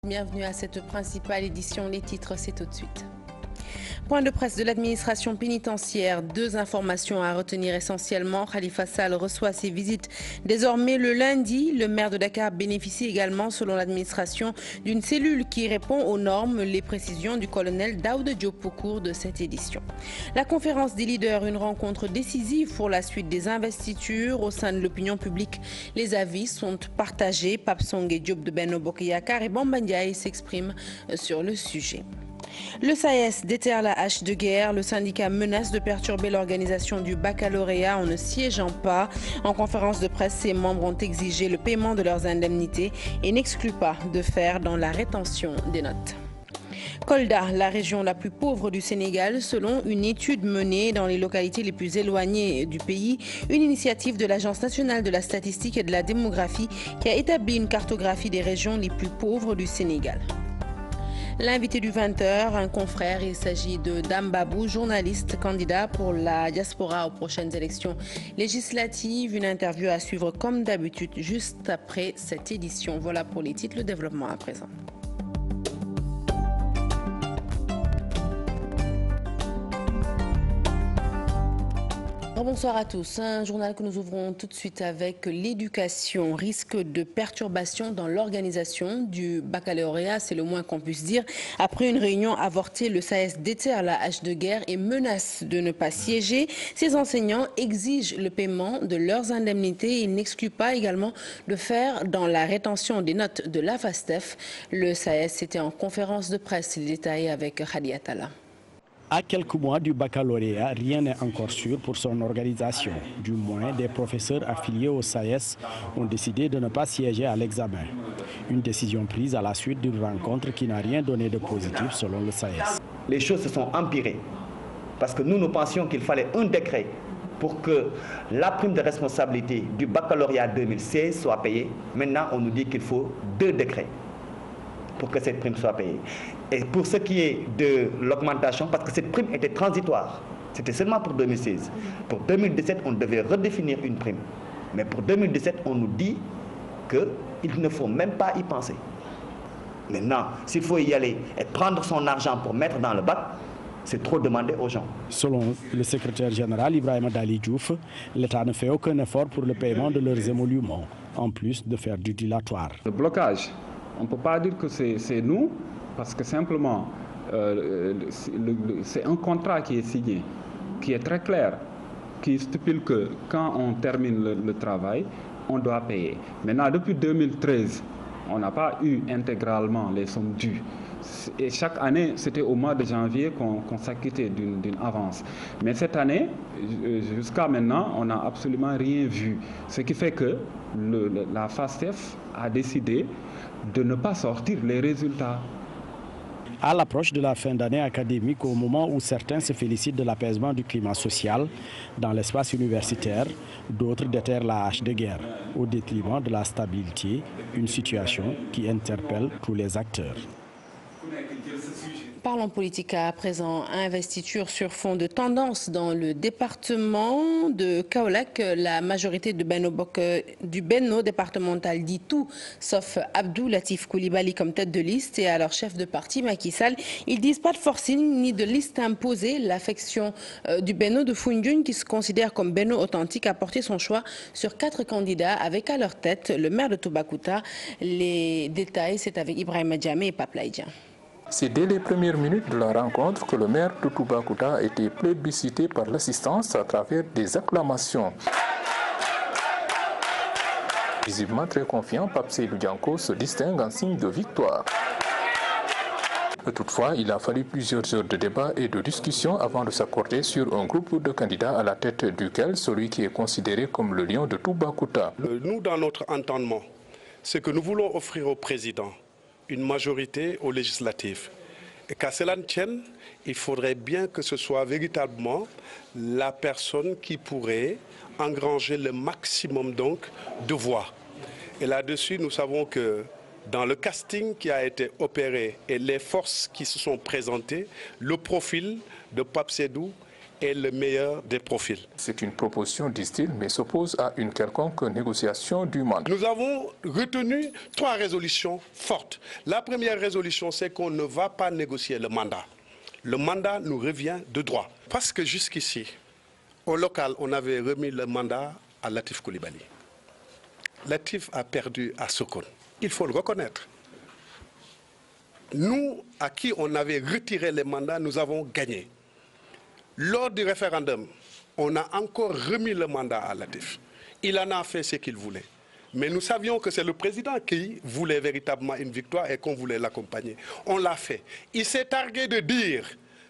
Bienvenue à cette principale édition. Les titres, c'est tout de suite. Point de presse de l'administration pénitentiaire. Deux informations à retenir essentiellement. Khalifa Sall reçoit ses visites désormais le lundi. Le maire de Dakar bénéficie également, selon l'administration, d'une cellule qui répond aux normes. Les précisions du colonel Daouda Diop au cours de cette édition. La conférence des leaders, une rencontre décisive pour la suite des investitures au sein de l'opinion publique. Les avis sont partagés. Pape Songe Diop de Benno Bokk Yakaar et Bamba Ndiaye s'expriment sur le sujet. Le SAES déterre la hache de guerre. Le syndicat menace de perturber l'organisation du baccalauréat en ne siégeant pas. En conférence de presse, ses membres ont exigé le paiement de leurs indemnités et n'excluent pas de faire dans la rétention des notes. Kolda, la région la plus pauvre du Sénégal, selon une étude menée dans les localités les plus éloignées du pays, une initiative de l'Agence nationale de la statistique et de la démographie qui a établi une cartographie des régions les plus pauvres du Sénégal. L'invité du 20h, un confrère, il s'agit de Dame Babou, journaliste, candidat pour la diaspora aux prochaines élections législatives. Une interview à suivre comme d'habitude juste après cette édition. Voilà pour les titres, le développement à présent. Bonsoir à tous. Un journal que nous ouvrons tout de suite avec l'éducation. Risque de perturbation dans l'organisation du baccalauréat, c'est le moins qu'on puisse dire. Après une réunion avortée, le SAES déterre la hache de guerre et menace de ne pas siéger. Ces enseignants exigent le paiement de leurs indemnités. Ils n'excluent pas également de faire dans la rétention des notes de la FASTEF. Le SAES était en conférence de presse. Les détails avec Khadi Atala. À quelques mois du baccalauréat, rien n'est encore sûr pour son organisation. Du moins, des professeurs affiliés au SAES ont décidé de ne pas siéger à l'examen. Une décision prise à la suite d'une rencontre qui n'a rien donné de positif selon le SAES. Les choses se sont empirées parce que nous pensions qu'il fallait un décret pour que la prime de responsabilité du baccalauréat 2016 soit payée. Maintenant, on nous dit qu'il faut 2 décrets pour que cette prime soit payée. Et pour ce qui est de l'augmentation, parce que cette prime était transitoire, c'était seulement pour 2016. Pour 2017, on devait redéfinir une prime. Mais pour 2017, on nous dit qu'il ne faut même pas y penser. Maintenant, s'il faut y aller et prendre son argent pour mettre dans le bac, c'est trop demander aux gens. Selon le secrétaire général Ibrahima Dali Diouf, l'État ne fait aucun effort pour le paiement de leurs émoluments, en plus de faire du dilatoire. Le blocage, on ne peut pas dire que c'est nous, parce que simplement, c'est un contrat qui est signé, qui est très clair, qui stipule que quand on termine le travail, on doit payer. Maintenant, depuis 2013, on n'a pas eu intégralement les sommes dues. Et chaque année, c'était au mois de janvier qu'on s'acquittait d'une avance. Mais cette année, jusqu'à maintenant, on n'a absolument rien vu. Ce qui fait que la FASTEF a décidé de ne pas sortir les résultats. À l'approche de la fin d'année académique, au moment où certains se félicitent de l'apaisement du climat social dans l'espace universitaire, d'autres déterrent la hache de guerre au détriment de la stabilité, une situation qui interpelle tous les acteurs. Parlons politique à présent. Investiture sur fond de tendance dans le département de Kaolack. La majorité du Benno départemental dit tout, sauf Abdou Latif Coulibaly comme tête de liste et à leur chef de parti Macky Sall. Ils disent pas de forcing ni de liste imposée. L'affection du Benno de Foundiougne, qui se considère comme Benno authentique, a porté son choix sur 4 candidats avec à leur tête le maire de Toubacouta. Les détails, c'est avec Ibrahima Diamé et Pape Laïdien. C'est dès les premières minutes de la rencontre que le maire de Toubacouta a été plébiscité par l'assistance à travers des acclamations. Visiblement très confiant, Pape Seydou Dianko se distingue en signe de victoire. Toutefois, il a fallu plusieurs heures de débat et de discussion avant de s'accorder sur un groupe de candidats à la tête duquel celui qui est considéré comme le lion de Toubacouta. Nous, dans notre entendement, c'est que nous voulons offrir au président une majorité aux législatives. Et qu'à cela ne tienne, il faudrait bien que ce soit véritablement la personne qui pourrait engranger le maximum donc de voix. Et là-dessus, nous savons que dans le casting qui a été opéré et les forces qui se sont présentées, le profil de Pape Seydou est le meilleur des profils. C'est une proposition, disent-ils, mais s'oppose à une quelconque négociation du mandat. Nous avons retenu 3 résolutions fortes. La première résolution, c'est qu'on ne va pas négocier le mandat. Le mandat nous revient de droit. Parce que jusqu'ici, au local, on avait remis le mandat à Latif Coulibaly. Latif a perdu à Sokone. Il faut le reconnaître. Nous, à qui on avait retiré les mandats, nous avons gagné. Lors du référendum, on a encore remis le mandat à Latif. Il en a fait ce qu'il voulait. Mais nous savions que c'est le président qui voulait véritablement une victoire et qu'on voulait l'accompagner. On l'a fait. Il s'est targué de dire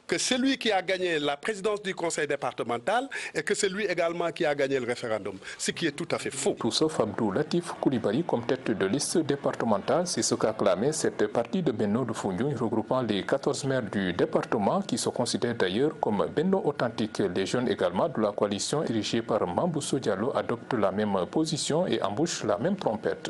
que c'est lui qui a gagné la présidence du conseil départemental et que c'est lui également qui a gagné le référendum, ce qui est tout à fait faux. Tout sauf Abdou Latif Coulibaly comme tête de liste départementale, c'est ce qu'a clamé cette partie de Benno de Foundiougne regroupant les 14 maires du département qui se considèrent d'ailleurs comme Benno authentique. Les jeunes également de la coalition dirigée par Mambousso Diallo adoptent la même position et embauchent la même trompette.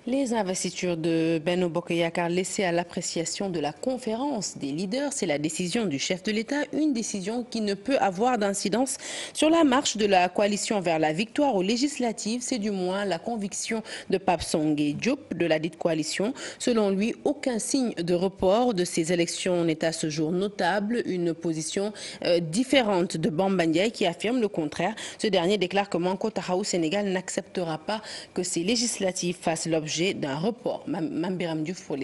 Les investitures de Benno Bokk Yakaar laissées à l'appréciation de la conférence des leaders, c'est la décision du chef de l'État, une décision qui ne peut avoir d'incidence sur la marche de la coalition vers la victoire aux législatives. C'est du moins la conviction de Pape Songué Diop de la dite coalition. Selon lui, aucun signe de report de ces élections n'est à ce jour notable. Une position différente de Bamba Ndiaye qui affirme le contraire. Ce dernier déclare que Manko Taxawu Sénégal n'acceptera pas que ces législatives fassent l'objet d'un report. Mame Birame Diouf pour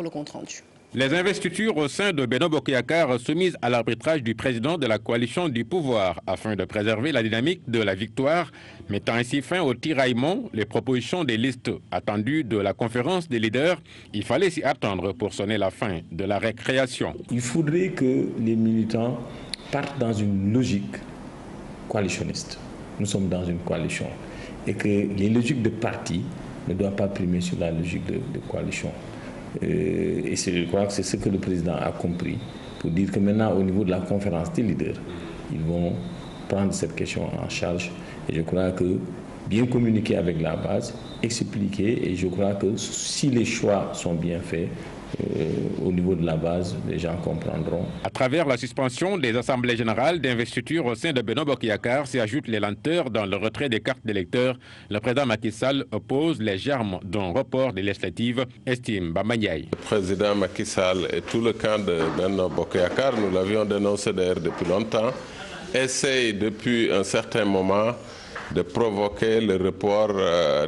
le compte rendu. Les investitures au sein de Benno Bokk Yakaar soumises à l'arbitrage du président de la coalition du pouvoir afin de préserver la dynamique de la victoire, mettant ainsi fin au tiraillement, les propositions des listes attendues de la conférence des leaders, il fallait s'y attendre pour sonner la fin de la récréation. Il faudrait que les militants partent dans une logique coalitionniste. Nous sommes dans une coalition et que les logiques de parti ne doivent pas primer sur la logique de coalition. Et je crois que c'est ce que le président a compris pour dire que maintenant, au niveau de la conférence des leaders, ils vont prendre cette question en charge. Et je crois que bien communiquer avec la base, expliquer, et je crois que si les choix sont bien faits, au niveau de la base, les gens comprendront. À travers la suspension des assemblées générales d'investiture au sein de Benno Bokk Yakaar s'y ajoutent les lenteurs dans le retrait des cartes d'électeurs. Le président Macky Sall oppose les germes d'un report des législatives, estime Bamba Ndiaye. Le président Macky Sall et tout le camp de Benno Bokk Yakaar, nous l'avions dénoncé d'ailleurs depuis longtemps, essayent depuis un certain moment de provoquer le report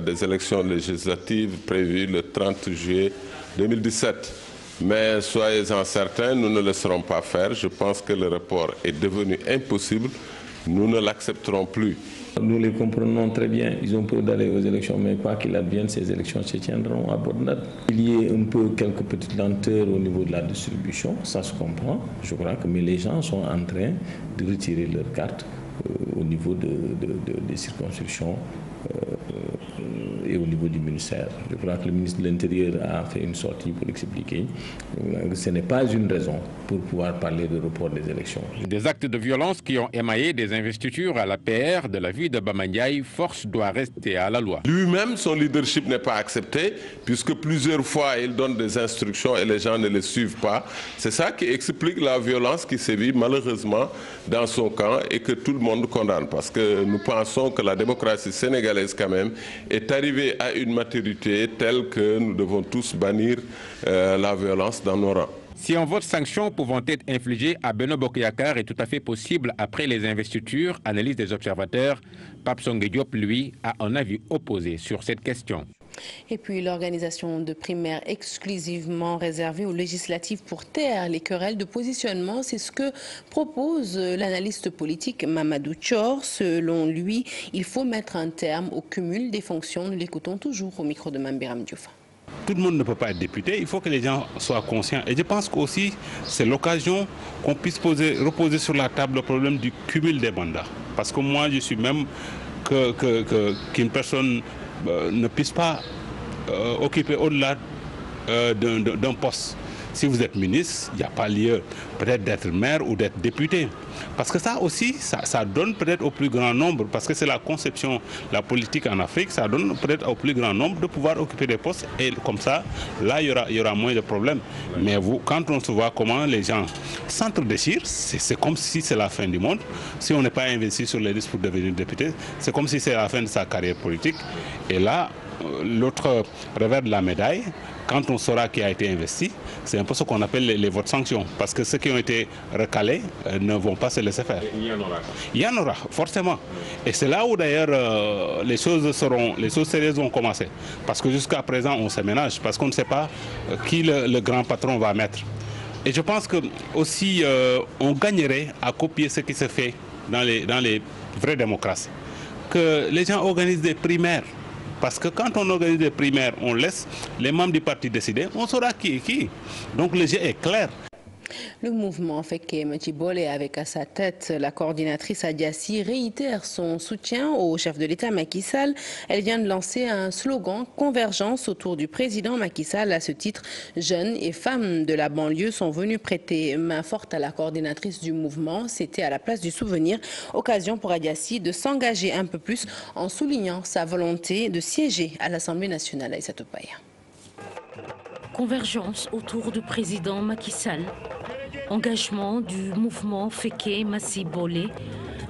des élections législatives prévues le 30 juillet 2017. Mais soyez-en certains, nous ne le laisserons pas faire. Je pense que le report est devenu impossible. Nous ne l'accepterons plus. Nous les comprenons très bien. Ils ont peur d'aller aux élections, mais quoi qu'il advienne, ces élections se tiendront à bonne date. Il y a un peu quelques petites lenteurs au niveau de la distribution, ça se comprend. Je crois que mais les gens sont en train de retirer leurs cartes au niveau des circonscriptions et au niveau du ministère. Je crois que le ministre de l'Intérieur a fait une sortie pour expliquer que ce n'est pas une raison pour pouvoir parler de report des élections. Des actes de violence qui ont émaillé des investitures à la PR de la vie de Bamba Ndiaye, force doit rester à la loi. Lui-même, son leadership n'est pas accepté puisque plusieurs fois il donne des instructions et les gens ne les suivent pas. C'est ça qui explique la violence qui sévit malheureusement dans son camp et que tout le monde condamne parce que nous pensons que la démocratie sénégalaise quand même est arrivée à une maturité telle que nous devons tous bannir la violence dans nos rangs. Si un vote sanction pouvant être infligé à Benno Bokk Yakaar est tout à fait possible après les investitures, analyse des observateurs, Pape Songué Diop, lui, a un avis opposé sur cette question. Et puis l'organisation de primaires exclusivement réservée aux législatives pour taire les querelles de positionnement, c'est ce que propose l'analyste politique Mamadou Thior. Selon lui, il faut mettre un terme au cumul des fonctions. Nous l'écoutons toujours au micro de Mame Birame Diouf. Tout le monde ne peut pas être député, il faut que les gens soient conscients. Et je pense qu'aussi, c'est l'occasion qu'on puisse reposer sur la table le problème du cumul des mandats. Parce que moi, je suis même qu'une personne ne puisse pas occuper au-delà d'un poste. Si vous êtes ministre, il n'y a pas lieu peut-être d'être maire ou d'être député. Parce que ça aussi, ça donne peut-être au plus grand nombre, parce que c'est la conception, la politique en Afrique, ça donne peut-être au plus grand nombre de pouvoir occuper des postes. Et comme ça, là, il y aura moins de problèmes. Mais quand on se voit comment les gens s'entre-déchirent, c'est comme si c'est la fin du monde. Si on n'est pas investi sur les listes pour devenir député, c'est comme si c'est la fin de sa carrière politique. Et là, l'autre revers de la médaille, quand on saura qui a été investi, c'est un peu ce qu'on appelle les votes sanctions. Parce que ceux qui ont été recalés ne vont pas se laisser faire. Il y en aura, forcément. Et c'est là où d'ailleurs les choses sérieuses vont commencer. Parce que jusqu'à présent, on se ménage, parce qu'on ne sait pas qui le grand patron va mettre. Et je pense que aussi on gagnerait à copier ce qui se fait dans les vraies démocraties. Que les gens organisent des primaires. Parce que quand on organise des primaires, on laisse les membres du parti décider, on saura qui est qui. Donc le jeu est clair. Le mouvement Fekke Machibole, avec à sa tête la coordinatrice Adiassi, réitère son soutien au chef de l'État Macky Sall. Elle vient de lancer un slogan « Convergence » autour du président Macky Sall. À ce titre, jeunes et femmes de la banlieue sont venus prêter main forte à la coordinatrice du mouvement. C'était à la place du souvenir, occasion pour Adiassi de s'engager un peu plus en soulignant sa volonté de siéger à l'Assemblée nationale. Aïssatou Paye. Convergence autour du président Macky Sall. Engagement du mouvement Fekke Machibole,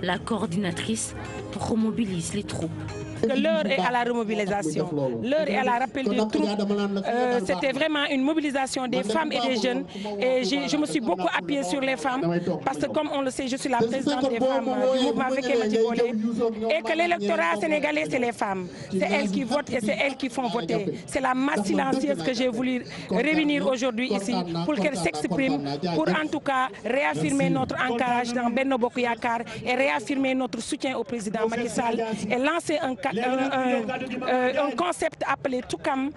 la coordinatrice remobilise les troupes. L'heure est à la remobilisation, l'heure est à la rappel des troupes. C'était vraiment une mobilisation des femmes et des jeunes. Et je me suis beaucoup appuyée sur les femmes parce que, comme on le sait, je suis la présidente des femmes du mouvement Fekke Machibole. Et que l'électorat sénégalais, c'est les femmes. C'est elles qui votent et c'est elles qui font voter. C'est la masse silencieuse que j'ai voulu réunir aujourd'hui ici pour qu'elle s'exprime, pour en tout cas réaffirmer notre ancrage dans Benno Bokk Yakaar et réaffirmer notre soutien au président Macky Sall et lancer un concept appelé Toukam,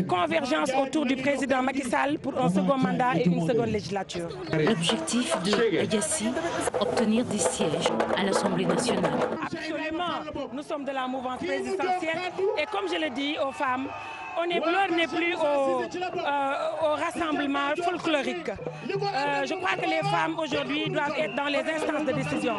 convergence autour du président Macky Sall pour un second mandat et une seconde législature. L'objectif de Adiassi, obtenir des sièges à l'Assemblée nationale. Absolument, nous sommes de la mouvance présidentielle et comme je le dis aux femmes, l'heure n'est plus au rassemblement folklorique. Je crois que les femmes aujourd'hui doivent être dans les instances de décision.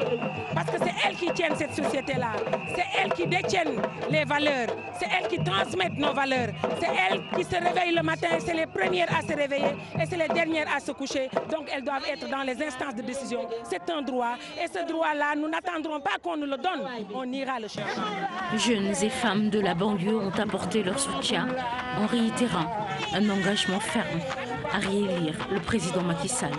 Parce que c'est elles qui tiennent cette société-là. C'est elles qui détiennent les valeurs. C'est elles qui transmettent nos valeurs. C'est elles qui se réveillent le matin. C'est les premières à se réveiller et c'est les dernières à se coucher. Donc elles doivent être dans les instances de décision. C'est un droit. Et ce droit-là, nous n'attendrons pas qu'on nous le donne. On ira le chercher. Jeunes et femmes de la banlieue ont apporté leur soutien en réitérant un engagement ferme à réélire le président Macky Sall.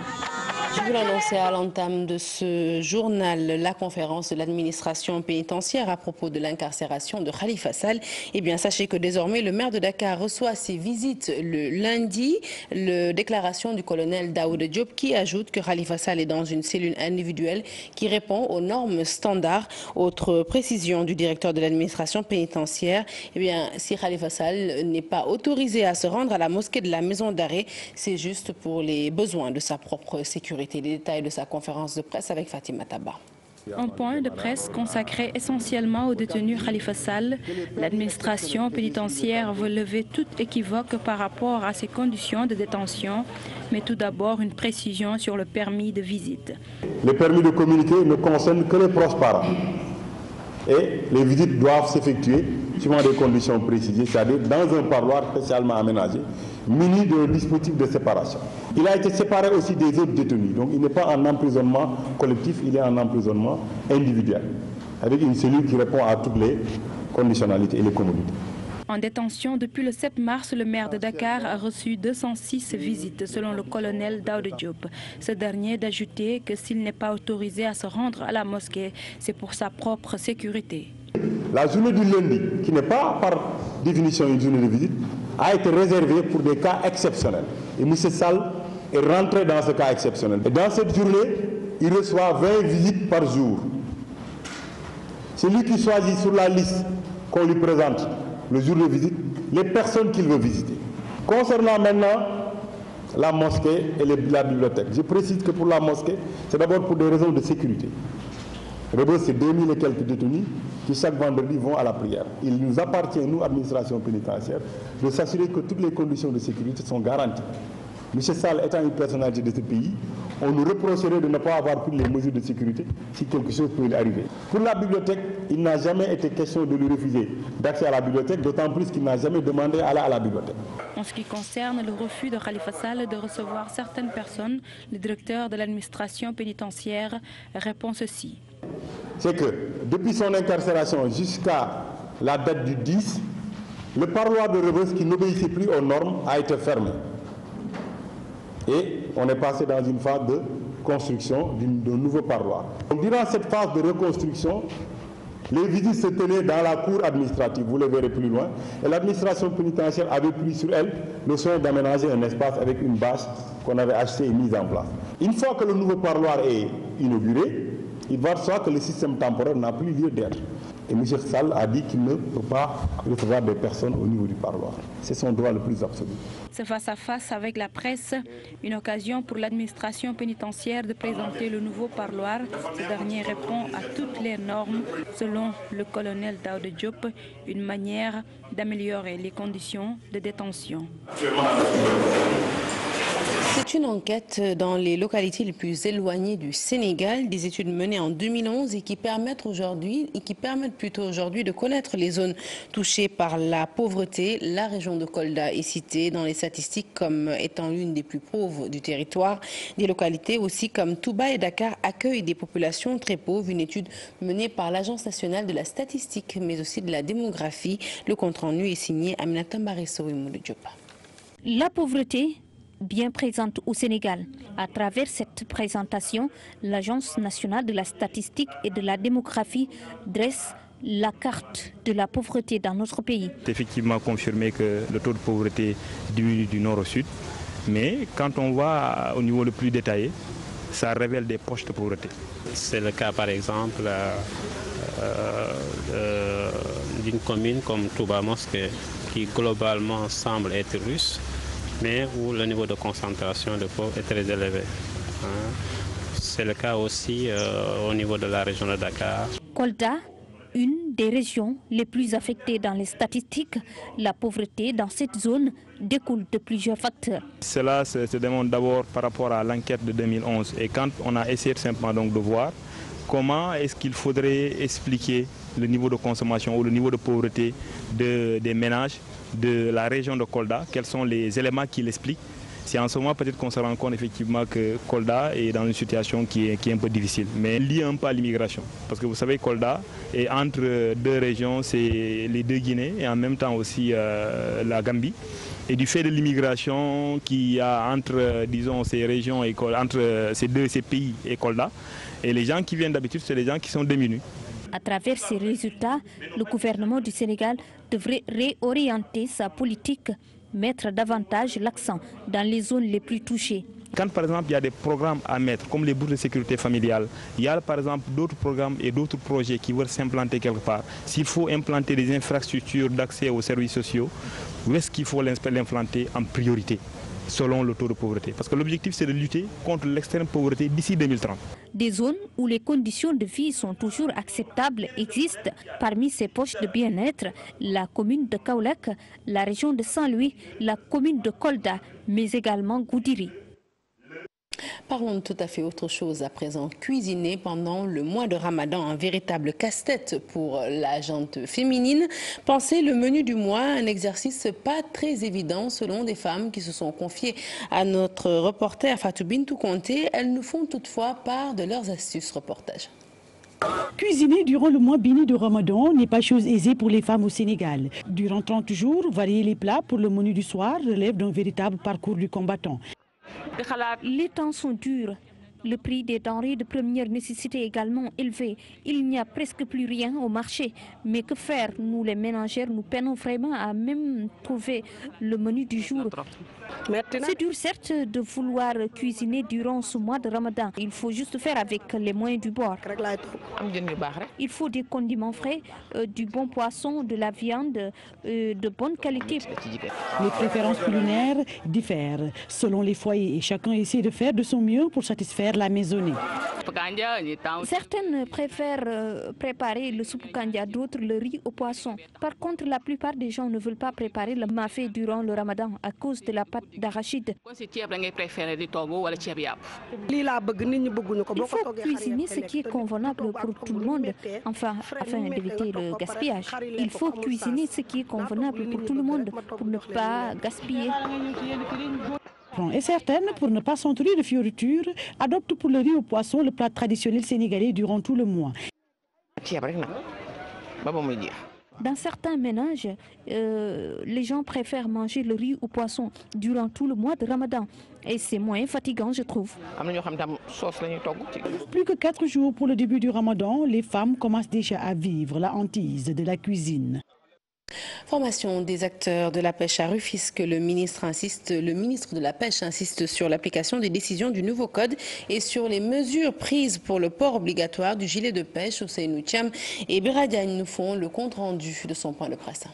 Je vous l'annonçais à l'entame de ce journal, la conférence de l'administration pénitentiaire à propos de l'incarcération de Khalifa Sall. Eh bien, sachez que désormais, le maire de Dakar reçoit ses visites le lundi. Déclaration du colonel Daouda Diop qui ajoute que Khalifa Sall est dans une cellule individuelle qui répond aux normes standards. Autre précision du directeur de l'administration pénitentiaire, eh bien, si Khalifa Sall n'est pas autorisé à se rendre à la mosquée de la maison d'arrêt, c'est juste pour les besoins de sa propre sécurité. Les détails de sa conférence de presse avec Fatima Taba. Un point de presse consacré essentiellement au détenu Khalifa Sall. L'administration pénitentiaire veut lever toute équivoque par rapport à ses conditions de détention, mais tout d'abord une précision sur le permis de visite. Le permis de communiquer ne concerne que les proches parents. Et les visites doivent s'effectuer suivant des conditions précisées, c'est-à-dire dans un parloir spécialement aménagé, muni de dispositifs de séparation. Il a été séparé aussi des autres détenus, donc il n'est pas en emprisonnement collectif, il est en emprisonnement individuel, avec une cellule qui répond à toutes les conditionnalités et les commodités. En détention depuis le 7 mars, le maire de Dakar a reçu 206 visites selon le colonel Daouda Diop. Ce dernier d'ajouter que s'il n'est pas autorisé à se rendre à la mosquée, c'est pour sa propre sécurité. La journée du lundi, qui n'est pas par définition une journée de visite, a été réservée pour des cas exceptionnels. Et M. Sall est rentré dans ce cas exceptionnel. Et dans cette journée, il reçoit 20 visites par jour. C'est lui qui choisit sur la liste qu'on lui présente le jour de visite, les personnes qu'il veut visiter. Concernant maintenant la mosquée et la bibliothèque, je précise que pour la mosquée, c'est d'abord pour des raisons de sécurité. C'est 2000 et quelques détenus qui chaque vendredi vont à la prière. Il nous appartient, nous, administration pénitentiaire, de s'assurer que toutes les conditions de sécurité sont garanties. M. Sall étant une personnalité de ce pays, on nous reprocherait de ne pas avoir pris les mesures de sécurité si quelque chose peut arriver. Pour la bibliothèque, il n'a jamais été question de lui refuser d'accès à la bibliothèque, d'autant plus qu'il n'a jamais demandé à aller à la bibliothèque. En ce qui concerne le refus de Khalifa Sall de recevoir certaines personnes, le directeur de l'administration pénitentiaire répond ceci. C'est que depuis son incarcération jusqu'à la date du 10, le parloir de Rebeuss qui n'obéissait plus aux normes a été fermé. Et on est passé dans une phase de construction d'un nouveau parloir. Donc, durant cette phase de reconstruction, les visites se tenaient dans la cour administrative, vous le verrez plus loin, et l'administration pénitentiaire avait pris sur elle le soin d'aménager un espace avec une bâche qu'on avait achetée et mise en place. Une fois que le nouveau parloir est inauguré, il va de soi que le système temporaire n'a plus lieu d'être. Et M. Sall a dit qu'il ne peut pas recevoir des personnes au niveau du parloir. C'est son droit le plus absolu. Ce face-à-face avec la presse, une occasion pour l'administration pénitentiaire de présenter le nouveau parloir. Ce dernier répond à toutes les normes, selon le colonel Daouda Diop, une manière d'améliorer les conditions de détention. C'est une enquête dans les localités les plus éloignées du Sénégal, des études menées en 2011 et qui permettent plutôt aujourd'hui de connaître les zones touchées par la pauvreté. La région de Kolda est citée dans les statistiques comme étant l'une des plus pauvres du territoire. Des localités aussi comme Touba et Dakar accueillent des populations très pauvres. Une étude menée par l'Agence nationale de la statistique mais aussi de la démographie. Le compte-rendu est signé Aminata Mbaresso et Moudou Diop. La pauvreté bien présente au Sénégal. À travers cette présentation, l'Agence nationale de la statistique et de la démographie dresse la carte de la pauvreté dans notre pays. C'est effectivement confirmé que le taux de pauvreté diminue du nord au sud, mais quand on va au niveau le plus détaillé, ça révèle des poches de pauvreté. C'est le cas par exemple d'une commune comme Touba Mosquée qui globalement semble être russe, mais où le niveau de concentration de pauvres est très élevé. C'est le cas aussi au niveau de la région de Dakar. Kolda, une des régions les plus affectées dans les statistiques, la pauvreté dans cette zone découle de plusieurs facteurs. Cela se démontre d'abord par rapport à l'enquête de 2011 et quand on a essayé simplement donc de voir comment est-ce qu'il faudrait expliquer le niveau de consommation ou le niveau de pauvreté des ménages de la région de Kolda, quels sont les éléments qui l'expliquent. C'est en ce moment peut-être qu'on se rend compte effectivement que Kolda est dans une situation qui est un peu difficile, mais liée un peu à l'immigration. Parce que vous savez, Kolda est entre deux régions, c'est les deux Guinées et en même temps aussi la Gambie. Et du fait de l'immigration qu'il y a entre, disons, ces régions, et entre ces pays et Kolda, et les gens qui viennent d'habitude, c'est les gens qui sont démunis. À travers ces résultats, le gouvernement du Sénégal devrait réorienter sa politique, mettre davantage l'accent dans les zones les plus touchées. Quand par exemple il y a des programmes à mettre, comme les bourses de sécurité familiale, il y a par exemple d'autres programmes et d'autres projets qui veulent s'implanter quelque part. S'il faut implanter des infrastructures d'accès aux services sociaux, où est-ce qu'il faut l'implanter en priorité selon le taux de pauvreté? Parce que l'objectif c'est de lutter contre l'extrême pauvreté d'ici 2030. Des zones où les conditions de vie sont toujours acceptables existent. Parmi ces poches de bien-être, la commune de Kaolack, la région de Saint-Louis, la commune de Kolda, mais également Goudiri. Parlons de tout à fait autre chose à présent. Cuisiner pendant le mois de Ramadan, un véritable casse-tête pour la gente féminine. Penser le menu du mois, un exercice pas très évident selon des femmes qui se sont confiées à notre reporter Fatou Bintou Conté. Elles nous font toutefois part de leurs astuces. Reportage. Cuisiner durant le mois béni de Ramadan n'est pas chose aisée pour les femmes au Sénégal. Durant 30 jours, varier les plats pour le menu du soir relève d'un véritable parcours du combattant. Les temps sont durs. Le prix des denrées de première nécessité est également élevé. Il n'y a presque plus rien au marché. Mais que faire? Nous, les ménagères, nous peinons vraiment à même trouver le menu du jour. C'est dur, certes, de vouloir cuisiner durant ce mois de Ramadan. Il faut juste faire avec les moyens du bord. Il faut des condiments frais, du bon poisson, de la viande de bonne qualité. Les préférences culinaires diffèrent selon les foyers et chacun essaie de faire de son mieux pour satisfaire faire la maisonnée. Certaines préfèrent préparer le soupe kanja, d'autres le riz au poisson. Par contre, la plupart des gens ne veulent pas préparer le mafé durant le ramadan à cause de la pâte d'arachide. Il faut cuisiner ce qui est convenable pour tout le monde, enfin, afin d'éviter le gaspillage. Il faut cuisiner ce qui est convenable pour tout le monde, pour ne pas gaspiller. Et certaines, pour ne pas s'entourer de fioritures, adoptent pour le riz au poisson le plat traditionnel sénégalais durant tout le mois. Dans certains ménages, les gens préfèrent manger le riz au poisson durant tout le mois de Ramadan. Et c'est moins fatigant, je trouve. Plus que 4 jours pour le début du Ramadan, les femmes commencent déjà à vivre la hantise de la cuisine. Formation des acteurs de la pêche à Rufisque. Le ministre de la Pêche insiste sur l'application des décisions du nouveau code et sur les mesures prises pour le port obligatoire du gilet de pêche. Ousseynou Thiam et Biradiagne nous font le compte rendu de son point de presse.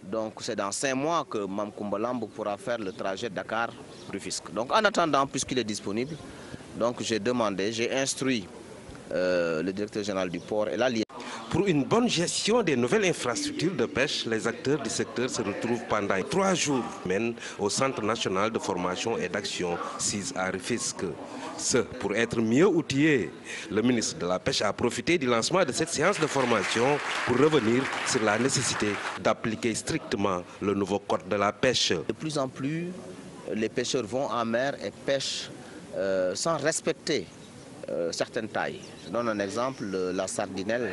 Donc c'est dans 5 mois que Mme Koumbalamb pourra faire le trajet Dakar-Rufisque. Donc en attendant, puisqu'il est disponible, j'ai instruit le directeur général du port et l'allié. Pour une bonne gestion des nouvelles infrastructures de pêche, les acteurs du secteur se retrouvent pendant 3 jours au Centre national de formation et d'action CIS à Rufisque. Ce, pour être mieux outillé, le ministre de la Pêche a profité du lancement de cette séance de formation pour revenir sur la nécessité d'appliquer strictement le nouveau code de la pêche. De plus en plus, les pêcheurs vont en mer et pêchent sans respecter certaines tailles. Je donne un exemple, la sardinelle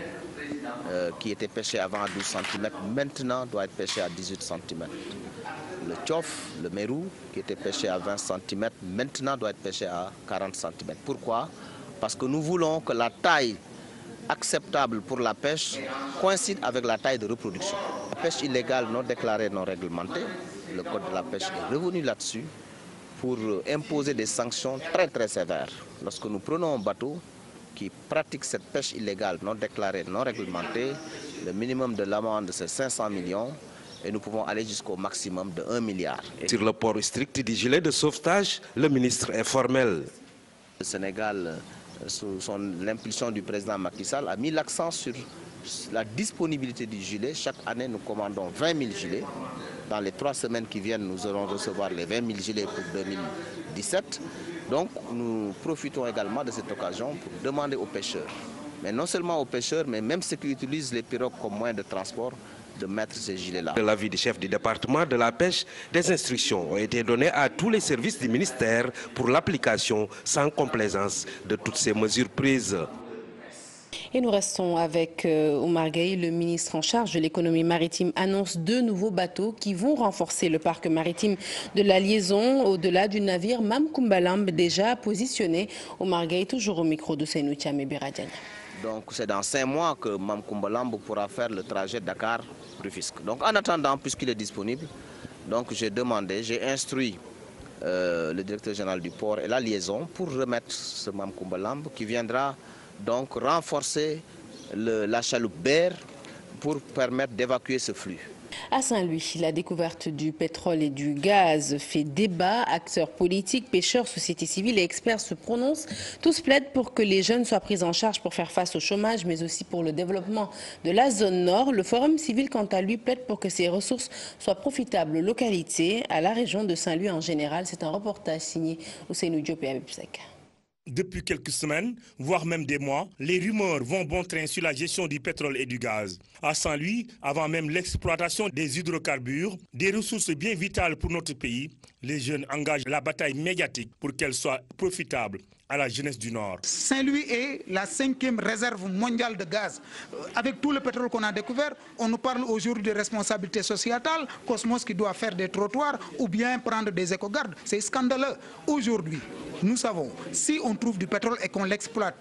qui était pêchée avant à 12 cm, maintenant doit être pêchée à 18 cm. Le tchof, le mérou, qui était pêché à 20 cm, maintenant doit être pêché à 40 cm. Pourquoi? Parce que nous voulons que la taille acceptable pour la pêche coïncide avec la taille de reproduction. La pêche illégale non déclarée, non réglementée, le code de la pêche est revenu là-dessus pour imposer des sanctions très très sévères. Lorsque nous prenons un bateau qui pratique cette pêche illégale non déclarée, non réglementée, le minimum de l'amende c'est 500 millions et nous pouvons aller jusqu'au maximum de 1 milliard. Sur le port strict du gilet de sauvetage, le ministre est formel. Le Sénégal, sous l'impulsion du président Macky Sall, a mis l'accent sur la disponibilité du gilet. Chaque année, nous commandons 20 000 gilets. Dans les 3 semaines qui viennent, nous allons recevoir les 20 000 gilets pour 2017. Donc, nous profitons également de cette occasion pour demander aux pêcheurs, mais non seulement aux pêcheurs, mais même ceux qui utilisent les pirogues comme moyen de transport, de mettre ces gilets-là. De l'avis du chef du département de la pêche, des instructions ont été données à tous les services du ministère pour l'application sans complaisance de toutes ces mesures prises. Et nous restons avec Oumar Gueye, le ministre en charge de l'économie maritime, annonce 2 nouveaux bateaux qui vont renforcer le parc maritime de la liaison au-delà du navire Mam Koumbalamb déjà positionné. Oumar Gueye, toujours au micro de Ousseynou Thiam et Biradiagne. Donc c'est dans 5 mois que Mme Koumbalamb pourra faire le trajet Dakar-Rufisque. Donc en attendant, puisqu'il est disponible, j'ai instruit le directeur général du port et la liaison pour remettre ce Mme Koumbalamb qui viendra donc renforcer la chaloupe Berre pour permettre d'évacuer ce flux. À Saint-Louis, la découverte du pétrole et du gaz fait débat. Acteurs politiques, pêcheurs, société civile et experts se prononcent. Tous plaident pour que les jeunes soient pris en charge pour faire face au chômage, mais aussi pour le développement de la zone nord. Le Forum civil, quant à lui, plaide pour que ces ressources soient profitables aux localités, à la région de Saint-Louis en général. C'est un reportage signé Ousseynou Diop et Habib Sek. Depuis quelques semaines, voire même des mois, les rumeurs vont bon train sur la gestion du pétrole et du gaz. À Saint-Louis, avant même l'exploitation des hydrocarbures, des ressources bien vitales pour notre pays, les jeunes engagent la bataille médiatique pour qu'elle soit profitable à la jeunesse du Nord. Saint-Louis est la 5e réserve mondiale de gaz. Avec tout le pétrole qu'on a découvert, on nous parle aujourd'hui de responsabilité sociétale, Cosmos qui doit faire des trottoirs ou bien prendre des éco-gardes. C'est scandaleux. Aujourd'hui, nous savons, si on trouve du pétrole et qu'on l'exploite,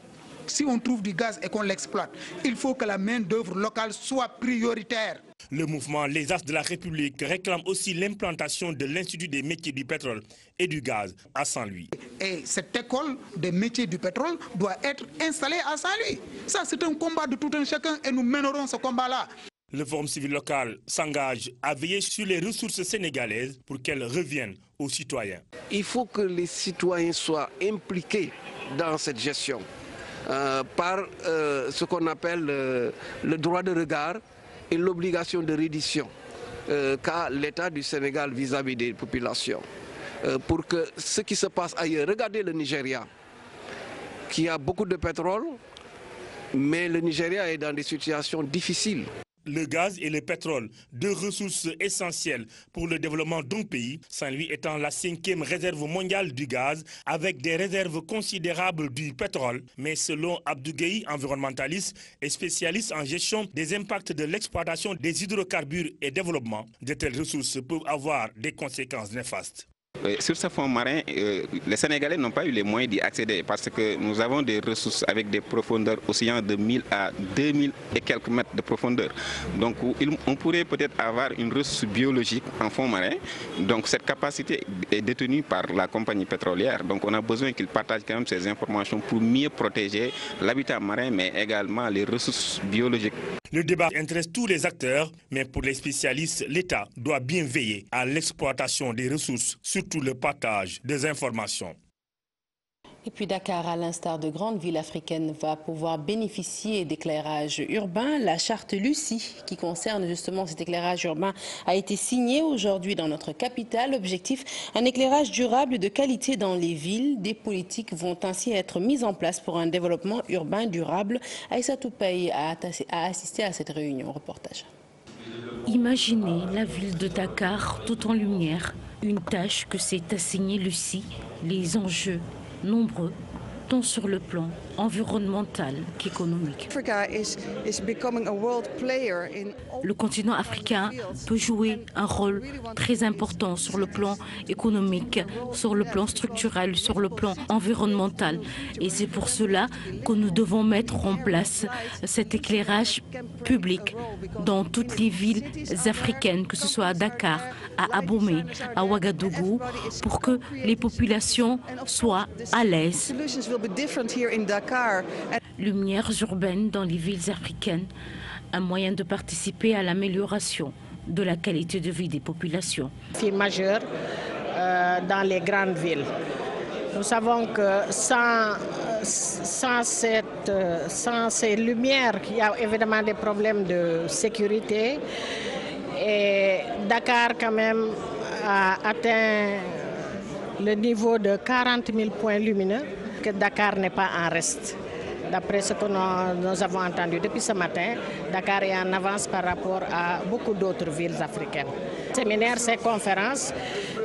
si on trouve du gaz et qu'on l'exploite, il faut que la main-d'œuvre locale soit prioritaire. Le mouvement Les As de la République réclame aussi l'implantation de l'Institut des métiers du pétrole et du gaz à Saint-Louis. Et cette école des métiers du pétrole doit être installée à Saint-Louis. Ça, c'est un combat de tout un chacun et nous mènerons ce combat-là. Le Forum civil local s'engage à veiller sur les ressources sénégalaises pour qu'elles reviennent aux citoyens. Il faut que les citoyens soient impliqués dans cette gestion par ce qu'on appelle le droit de regard et l'obligation de reddition qu'a l'État du Sénégal vis-à-vis des populations. Pour que ce qui se passe ailleurs, regardez le Nigeria, qui a beaucoup de pétrole, mais le Nigeria est dans des situations difficiles. Le gaz et le pétrole, deux ressources essentielles pour le développement d'un pays, Saint-Louis étant la 5e réserve mondiale du gaz, avec des réserves considérables du pétrole. Mais selon Abdou Gueye, environnementaliste et spécialiste en gestion des impacts de l'exploitation des hydrocarbures et développement, de telles ressources peuvent avoir des conséquences néfastes. Sur ce fonds marin, les Sénégalais n'ont pas eu les moyens d'y accéder parce que nous avons des ressources avec des profondeurs oscillant de 1000 à 2000 et quelques mètres de profondeur. Donc on pourrait peut-être avoir une ressource biologique en fond marin. Donc cette capacité est détenue par la compagnie pétrolière. Donc on a besoin qu'ils partagent quand même ces informations pour mieux protéger l'habitat marin, mais également les ressources biologiques. Le débat intéresse tous les acteurs, mais pour les spécialistes, l'État doit bien veiller à l'exploitation des ressources, surtout le partage des informations. Et puis Dakar, à l'instar de grandes villes africaines, va pouvoir bénéficier d'éclairage urbain. La charte Lucie, qui concerne justement cet éclairage urbain, a été signée aujourd'hui dans notre capitale. Objectif, un éclairage durable de qualité dans les villes. Des politiques vont ainsi être mises en place pour un développement urbain durable. Aïssa Toupey a assisté à cette réunion. Reportage. Imaginez la ville de Dakar tout en lumière. Une tâche que s'est assignée Lucie. Les enjeux nombreux, tant sur le plan environnemental qu'économique. Le continent africain peut jouer un rôle très important sur le plan économique, sur le plan structurel, sur le plan environnemental. Et c'est pour cela que nous devons mettre en place cet éclairage public dans toutes les villes africaines, que ce soit à Dakar, à Abomey, à Ouagadougou, pour que les populations soient à l'aise. Lumières urbaines dans les villes africaines, un moyen de participer à l'amélioration de la qualité de vie des populations. C'est majeur dans les grandes villes. Nous savons que sans ces lumières, il y a évidemment des problèmes de sécurité. Et Dakar, quand même, a atteint le niveau de 40 000 points lumineux, que Dakar n'est pas en reste. D'après ce que nous avons entendu depuis ce matin, Dakar est en avance par rapport à beaucoup d'autres villes africaines. Séminaires, ces conférences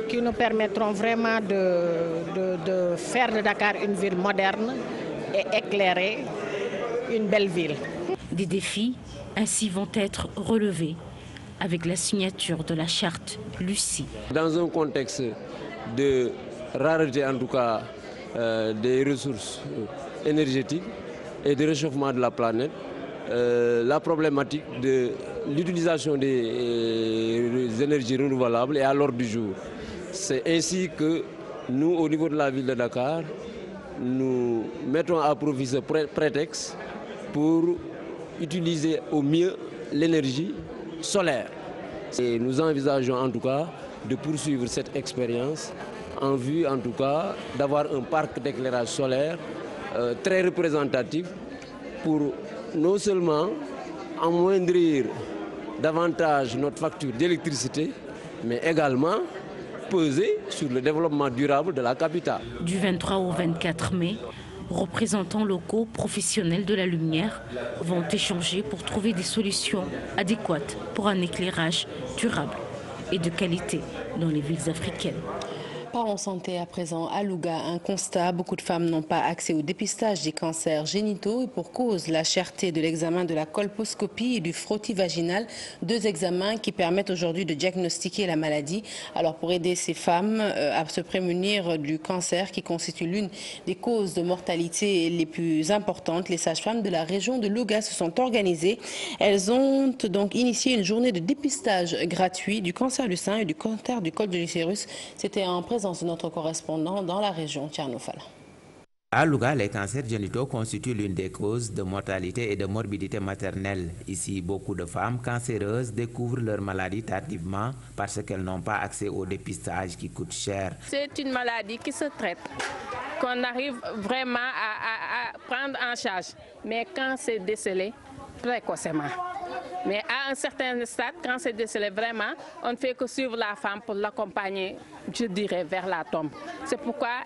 qui nous permettront vraiment de faire de Dakar une ville moderne et éclairée, une belle ville. Des défis ainsi vont être relevés avec la signature de la charte Lucie. Dans un contexte de rareté, en tout cas, des ressources énergétiques et de réchauffement de la planète, la problématique de l'utilisation des énergies renouvelables est à l'ordre du jour. C'est ainsi que nous, au niveau de la ville de Dakar, nous mettons à profit ce prétexte pour utiliser au mieux l'énergie solaire. Et nous envisageons en tout cas de poursuivre cette expérience en vue en tout cas d'avoir un parc d'éclairage solaire très représentatif pour non seulement amoindrir davantage notre facture d'électricité, mais également peser sur le développement durable de la capitale. Du 23 au 24 mai, représentants locaux professionnels de la lumière vont échanger pour trouver des solutions adéquates pour un éclairage durable et de qualité dans les villes africaines. En santé à présent, à Louga, un constat, beaucoup de femmes n'ont pas accès au dépistage des cancers génitaux et pour cause la cherté de l'examen de la colposcopie et du frottis vaginal, deux examens qui permettent aujourd'hui de diagnostiquer la maladie. Alors pour aider ces femmes à se prémunir du cancer qui constitue l'une des causes de mortalité les plus importantes, les sages-femmes de la région de Louga se sont organisées. Elles ont donc initié une journée de dépistage gratuit du cancer du sein et du cancer du col de l'utérus. C'était en présence de notre correspondant dans la région, Thierno Fall. À Louga, les cancers génitaux constituent l'une des causes de mortalité et de morbidité maternelle. Ici, beaucoup de femmes cancéreuses découvrent leur maladie tardivement parce qu'elles n'ont pas accès au dépistage qui coûte cher. C'est une maladie qui se traite qu'on arrive vraiment à prendre en charge. Mais quand c'est décelé, précocement. Mais à un certain stade, quand c'est décelé vraiment, on ne fait que suivre la femme pour l'accompagner, je dirais, vers la tombe. C'est pourquoi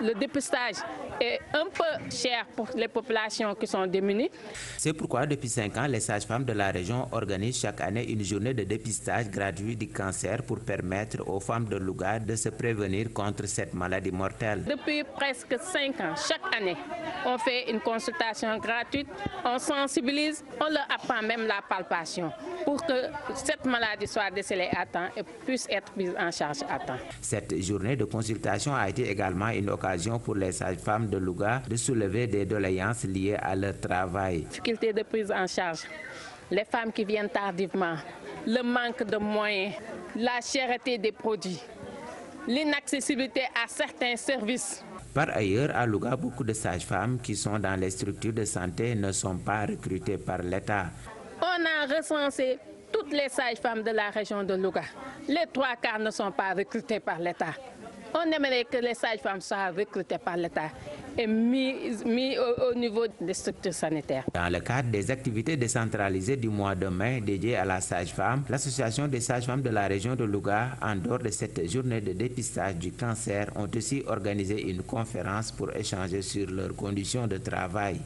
le dépistage est un peu cher pour les populations qui sont démunies. C'est pourquoi depuis 5 ans, les sages-femmes de la région organisent chaque année une journée de dépistage gratuit du cancer pour permettre aux femmes de Louga de se prévenir contre cette maladie mortelle. Depuis presque 5 ans, chaque année, on fait une consultation gratuite, on sensibilise, on leur apprend même la palpation pour que cette maladie soit décelée à temps et puisse être prise en charge à temps. Cette journée de consultation a été également une occasion pour les sages-femmes de Louga de soulever des doléances liées à leur travail. Difficulté de prise en charge, les femmes qui viennent tardivement, le manque de moyens, la cherté des produits, l'inaccessibilité à certains services. Par ailleurs, à Louga, beaucoup de sages-femmes qui sont dans les structures de santé ne sont pas recrutées par l'État. On a recensé toutes les sages-femmes de la région de Louga. Les 3/4 ne sont pas recrutées par l'État. On aimerait que les sages-femmes soient recrutées par l'État et mis au niveau des structures sanitaires. Dans le cadre des activités décentralisées du mois de mai dédiées à la sage-femme, l'Association des sages-femmes de la région de Louga, en dehors de cette journée de dépistage du cancer, ont aussi organisé une conférence pour échanger sur leurs conditions de travail.